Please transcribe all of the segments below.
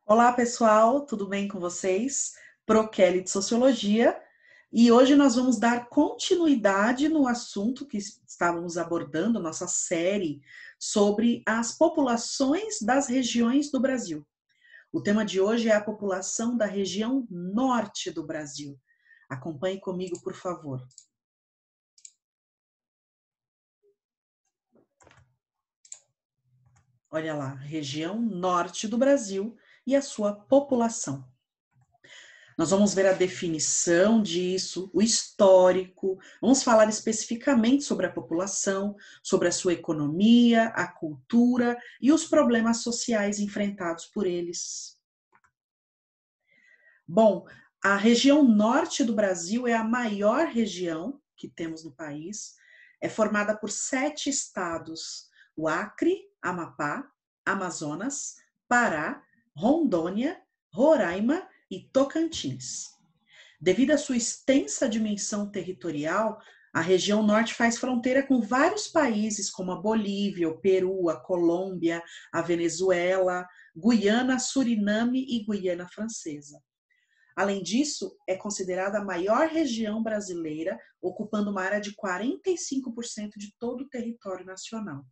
Olá, pessoal, tudo bem com vocês? Kelly de Sociologia, e hoje nós vamos dar continuidade no assunto que estávamos abordando, nossa série sobre as populações das regiões do Brasil. O tema de hoje é a população da região norte do Brasil. Acompanhe comigo, por favor. Olha lá, região norte do Brasil e a sua população. Nós vamos ver a definição disso, o histórico, vamos falar especificamente sobre a população, sobre a sua economia, a cultura e os problemas sociais enfrentados por eles. Bom, a região norte do Brasil é a maior região que temos no país, é formada por 7 estados: o Acre, Amapá, Amazonas, Pará, Rondônia, Roraima e Tocantins. Devido à sua extensa dimensão territorial, a região norte faz fronteira com vários países, como a Bolívia, o Peru, a Colômbia, a Venezuela, Guiana, Suriname e Guiana Francesa. Além disso, é considerada a maior região brasileira, ocupando uma área de 45% de todo o território nacional.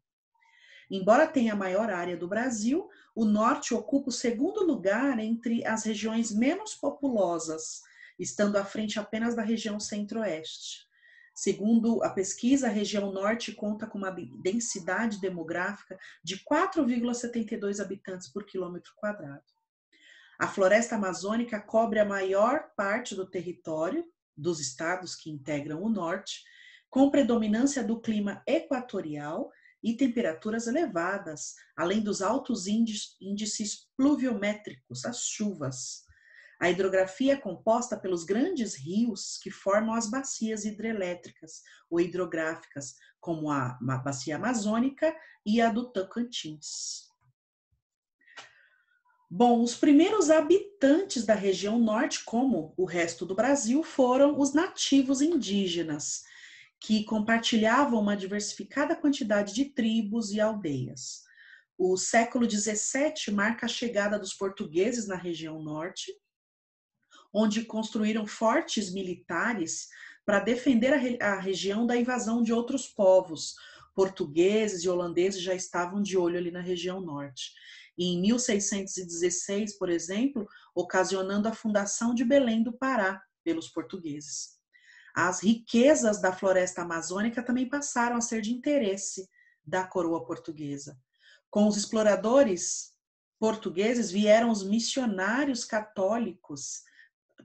Embora tenha a maior área do Brasil, o norte ocupa o segundo lugar entre as regiões menos populosas, estando à frente apenas da região centro-oeste. Segundo a pesquisa, a região norte conta com uma densidade demográfica de 4,72 habitantes por quilômetro quadrado. A floresta amazônica cobre a maior parte do território dos estados que integram o norte, com predominância do clima equatorial e temperaturas elevadas, além dos altos índices pluviométricos, as chuvas. A hidrografia é composta pelos grandes rios que formam as bacias hidrelétricas ou hidrográficas, como a bacia amazônica e a do Tocantins. Bom, os primeiros habitantes da região norte, como o resto do Brasil, foram os nativos indígenas, que compartilhavam uma diversificada quantidade de tribos e aldeias. O século XVII marca a chegada dos portugueses na região norte, onde construíram fortes militares para defender a região da invasão de outros povos. Portugueses e holandeses já estavam de olho ali na região norte. Em 1616, por exemplo, ocasionando a fundação de Belém do Pará pelos portugueses. As riquezas da floresta amazônica também passaram a ser de interesse da coroa portuguesa. Com os exploradores portugueses vieram os missionários católicos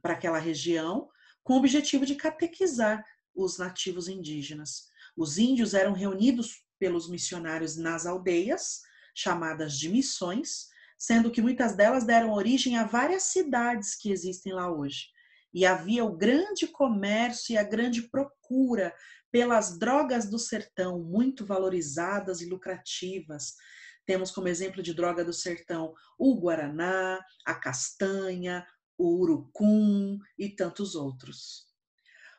para aquela região, com o objetivo de catequizar os nativos indígenas. Os índios eram reunidos pelos missionários nas aldeias, chamadas de missões, sendo que muitas delas deram origem a várias cidades que existem lá hoje. E havia o grande comércio e a grande procura pelas drogas do sertão, muito valorizadas e lucrativas. Temos como exemplo de droga do sertão o guaraná, a castanha, o urucum e tantos outros.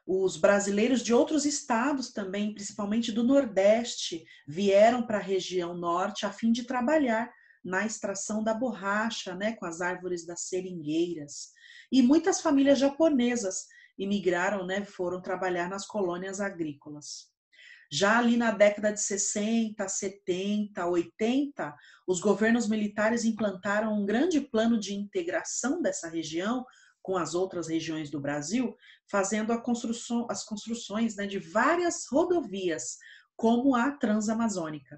Os brasileiros de outros estados também, principalmente do Nordeste, vieram para a região norte a fim de trabalhar na extração da borracha, né, com as árvores das seringueiras. E muitas famílias japonesas imigraram, né, foram trabalhar nas colônias agrícolas. Já ali na década de 60, 70, 80, os governos militares implantaram um grande plano de integração dessa região com as outras regiões do Brasil, fazendo as construções, né, de várias rodovias, como a Transamazônica,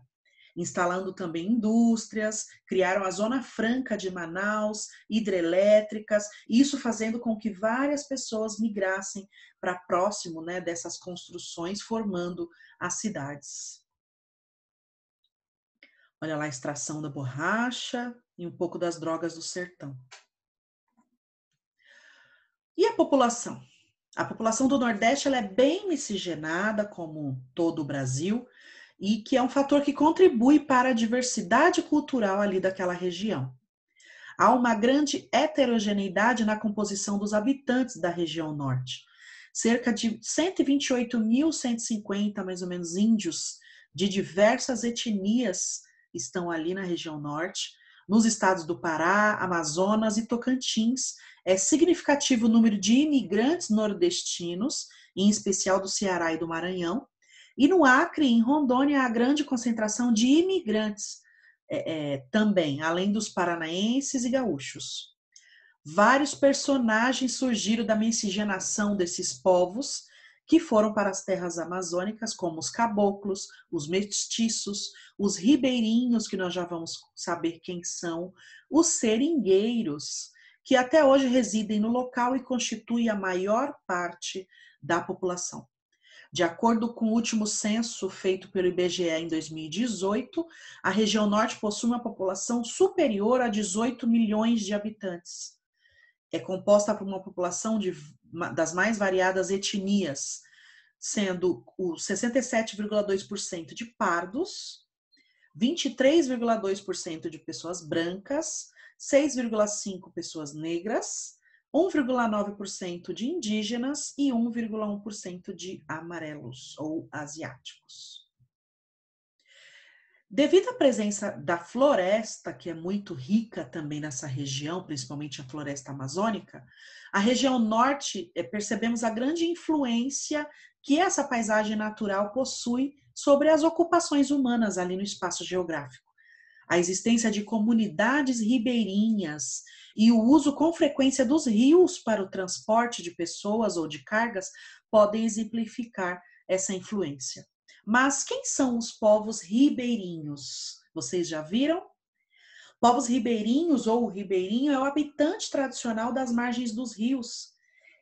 instalando também indústrias, criaram a Zona Franca de Manaus, hidrelétricas, isso fazendo com que várias pessoas migrassem para próximo, né, dessas construções, formando as cidades. Olha lá a extração da borracha e um pouco das drogas do sertão. E a população? A população do Nordeste ela é bem miscigenada, como todo o Brasil, e que é um fator que contribui para a diversidade cultural ali daquela região. Há uma grande heterogeneidade na composição dos habitantes da região norte. Cerca de 128.150, mais ou menos, índios de diversas etnias estão ali na região norte. Nos estados do Pará, Amazonas e Tocantins, é significativo o número de imigrantes nordestinos, em especial do Ceará e do Maranhão. E no Acre, em Rondônia, há grande concentração de imigrantes também, além dos paranaenses e gaúchos. Vários personagens surgiram da miscigenação desses povos que foram para as terras amazônicas, como os caboclos, os mestiços, os ribeirinhos, que nós já vamos saber quem são, os seringueiros, que até hoje residem no local e constituem a maior parte da população. De acordo com o último censo feito pelo IBGE em 2018, a região norte possui uma população superior a 18 milhões de habitantes. É composta por uma população das mais variadas etnias, sendo o 67,2% de pardos, 23,2% de pessoas brancas, 6,5% pessoas negras, 1,9% de indígenas e 1,1% de amarelos ou asiáticos. Devido à presença da floresta, que é muito rica também nessa região, principalmente a floresta amazônica, a região norte, percebemos a grande influência que essa paisagem natural possui sobre as ocupações humanas ali no espaço geográfico. A existência de comunidades ribeirinhas e o uso com frequência dos rios para o transporte de pessoas ou de cargas podem exemplificar essa influência. Mas quem são os povos ribeirinhos? Vocês já viram? Povos ribeirinhos ou o ribeirinho é o habitante tradicional das margens dos rios.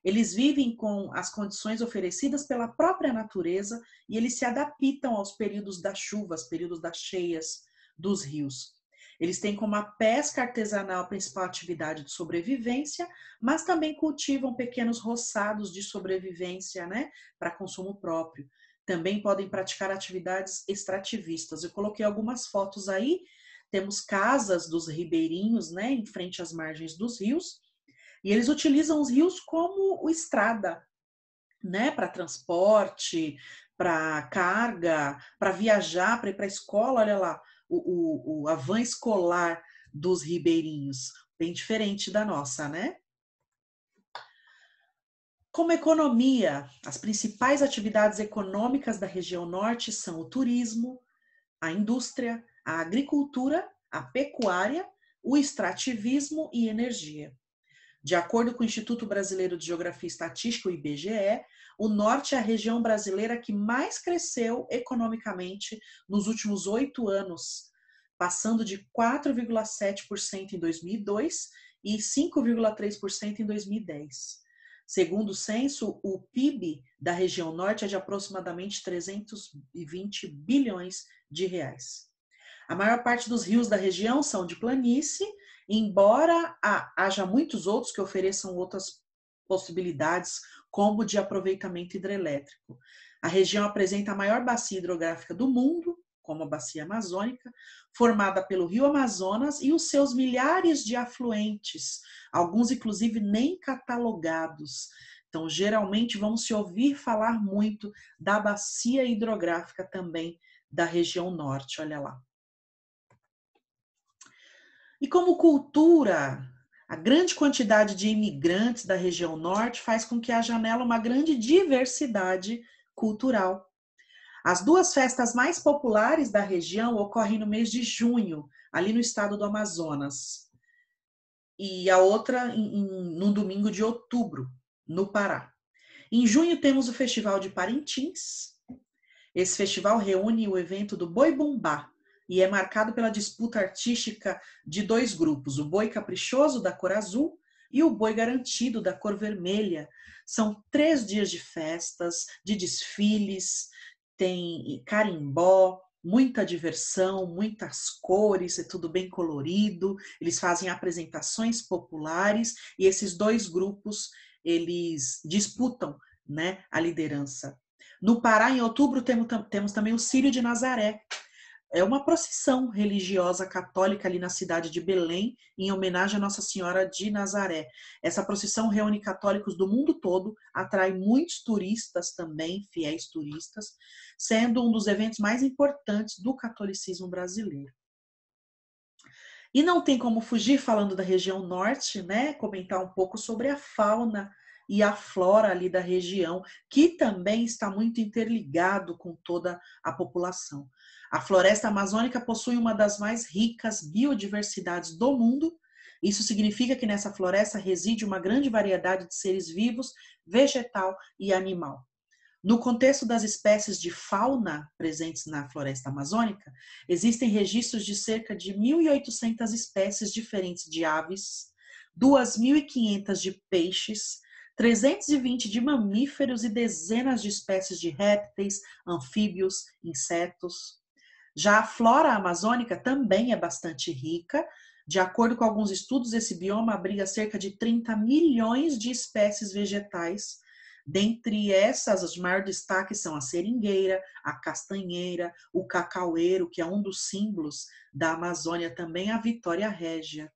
Eles vivem com as condições oferecidas pela própria natureza e eles se adaptam aos períodos das chuvas, períodos das cheias dos rios. Eles têm como a pesca artesanal a principal atividade de sobrevivência, mas também cultivam pequenos roçados de sobrevivência, né, para consumo próprio. Também podem praticar atividades extrativistas. Eu coloquei algumas fotos aí. Temos casas dos ribeirinhos, né, em frente às margens dos rios, e eles utilizam os rios como estrada, né, para transporte, para carga, para viajar, para ir para a escola. Olha lá, a van escolar dos ribeirinhos, bem diferente da nossa, né? Como economia, as principais atividades econômicas da região norte são o turismo, a indústria, a agricultura, a pecuária, o extrativismo e energia. De acordo com o Instituto Brasileiro de Geografia e Estatística, o IBGE, o norte é a região brasileira que mais cresceu economicamente nos últimos 8 anos, passando de 4,7% em 2002 e 5,3% em 2010. Segundo o censo, o PIB da região norte é de aproximadamente 320 bilhões de reais. A maior parte dos rios da região são de planície, embora haja muitos outros que ofereçam outras possibilidades, como de aproveitamento hidrelétrico. A região apresenta a maior bacia hidrográfica do mundo, como a Bacia Amazônica, formada pelo Rio Amazonas e os seus milhares de afluentes, alguns inclusive nem catalogados. Então, geralmente, vamos se ouvir falar muito da bacia hidrográfica também da região norte, olha lá. E como cultura, a grande quantidade de imigrantes da região norte faz com que haja nela uma grande diversidade cultural. As duas festas mais populares da região ocorrem no mês de junho, ali no estado do Amazonas. E a outra no domingo de outubro, no Pará. Em junho temos o Festival de Parintins. Esse festival reúne o evento do Boi Bumbá e é marcado pela disputa artística de 2 grupos, o Boi Caprichoso, da cor azul, e o Boi Garantido, da cor vermelha. São 3 dias de festas, de desfiles, tem carimbó, muita diversão, muitas cores, é tudo bem colorido. Eles fazem apresentações populares e esses 2 grupos, eles disputam, né, a liderança. No Pará, em outubro, temos também o Círio de Nazaré. É uma procissão religiosa católica ali na cidade de Belém, em homenagem a Nossa Senhora de Nazaré. Essa procissão reúne católicos do mundo todo, atrai muitos turistas também, fiéis turistas, sendo um dos eventos mais importantes do catolicismo brasileiro. E não tem como fugir, falando da região norte, né? Comentar um pouco sobre a fauna e a flora ali da região, que também está muito interligado com toda a população. A floresta amazônica possui uma das mais ricas biodiversidades do mundo. Isso significa que nessa floresta reside uma grande variedade de seres vivos, vegetal e animal. No contexto das espécies de fauna presentes na floresta amazônica, existem registros de cerca de 1.800 espécies diferentes de aves, 2.500 de peixes, 320 de mamíferos e dezenas de espécies de répteis, anfíbios, insetos. Já a flora amazônica também é bastante rica. De acordo com alguns estudos, esse bioma abriga cerca de 30 milhões de espécies vegetais. Dentre essas, os maiores destaques são a seringueira, a castanheira, o cacaueiro, que é um dos símbolos da Amazônia, também a Vitória Régia.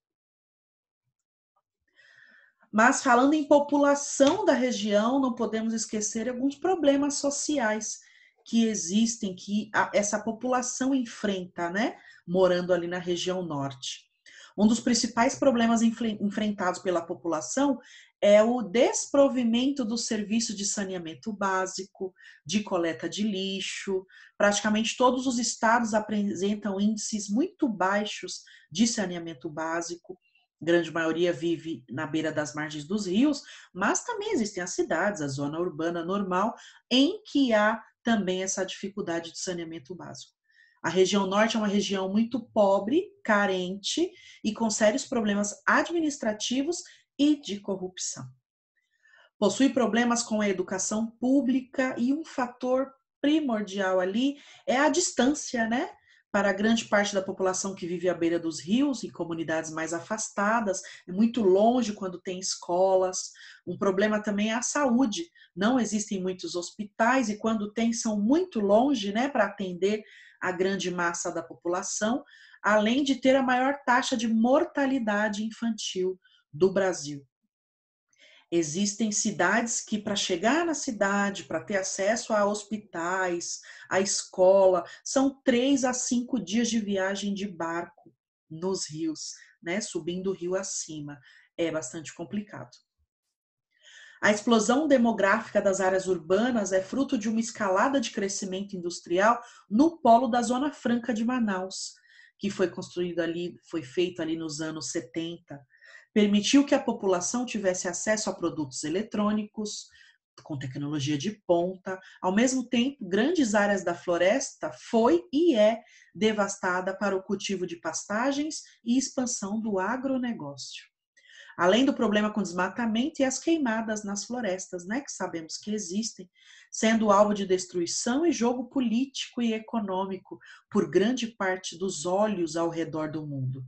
Mas falando em população da região, não podemos esquecer alguns problemas sociais que existem, que essa população enfrenta, né, morando ali na região norte. Um dos principais problemas enfrentados pela população é o desprovimento do serviço de saneamento básico, de coleta de lixo. Praticamente todos os estados apresentam índices muito baixos de saneamento básico. A grande maioria vive na beira das margens dos rios, mas também existem as cidades, a zona urbana normal, em que há também essa dificuldade de saneamento básico. A região norte é uma região muito pobre, carente e com sérios problemas administrativos e de corrupção. Possui problemas com a educação pública e um fator primordial ali é a distância, né? Para a grande parte da população que vive à beira dos rios, em comunidades mais afastadas, é muito longe quando tem escolas. Um problema também é a saúde. Não existem muitos hospitais e quando tem são muito longe, né, para atender a grande massa da população, além de ter a maior taxa de mortalidade infantil do Brasil. Existem cidades que, para chegar na cidade, para ter acesso a hospitais, a escola, são 3 a 5 dias de viagem de barco nos rios, né? Subindo o rio acima. É bastante complicado. A explosão demográfica das áreas urbanas é fruto de uma escalada de crescimento industrial no polo da Zona Franca de Manaus, que foi construído ali, foi feito ali nos anos 70. Permitiu que a população tivesse acesso a produtos eletrônicos, com tecnologia de ponta. Ao mesmo tempo, grandes áreas da floresta foi e é devastada para o cultivo de pastagens e expansão do agronegócio. Além do problema com desmatamento e as queimadas nas florestas, né, que sabemos que existem, sendo alvo de destruição e jogo político e econômico por grande parte dos olhos ao redor do mundo.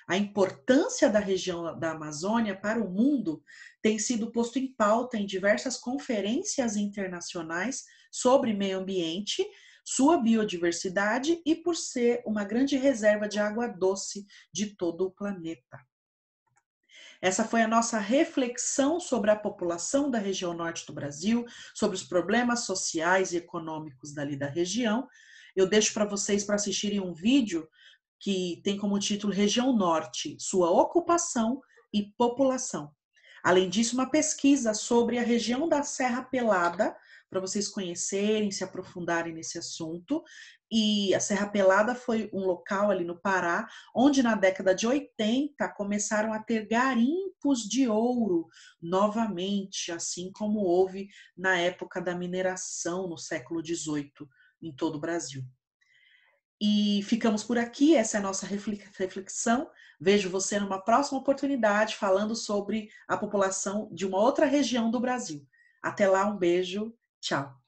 A importância da região da Amazônia para o mundo tem sido posto em pauta em diversas conferências internacionais sobre meio ambiente, sua biodiversidade e por ser uma grande reserva de água doce de todo o planeta. Essa foi a nossa reflexão sobre a população da região norte do Brasil, sobre os problemas sociais e econômicos dali da região. Eu deixo para vocês para assistirem um vídeo que tem como título Região Norte, sua ocupação e população. Além disso, uma pesquisa sobre a região da Serra Pelada, para vocês conhecerem, se aprofundarem nesse assunto. E a Serra Pelada foi um local ali no Pará, onde na década de 80 começaram a ter garimpos de ouro novamente, assim como houve na época da mineração no século XVIII em todo o Brasil. E ficamos por aqui, essa é a nossa reflexão. Vejo você numa próxima oportunidade falando sobre a população de uma outra região do Brasil. Até lá, um beijo, tchau.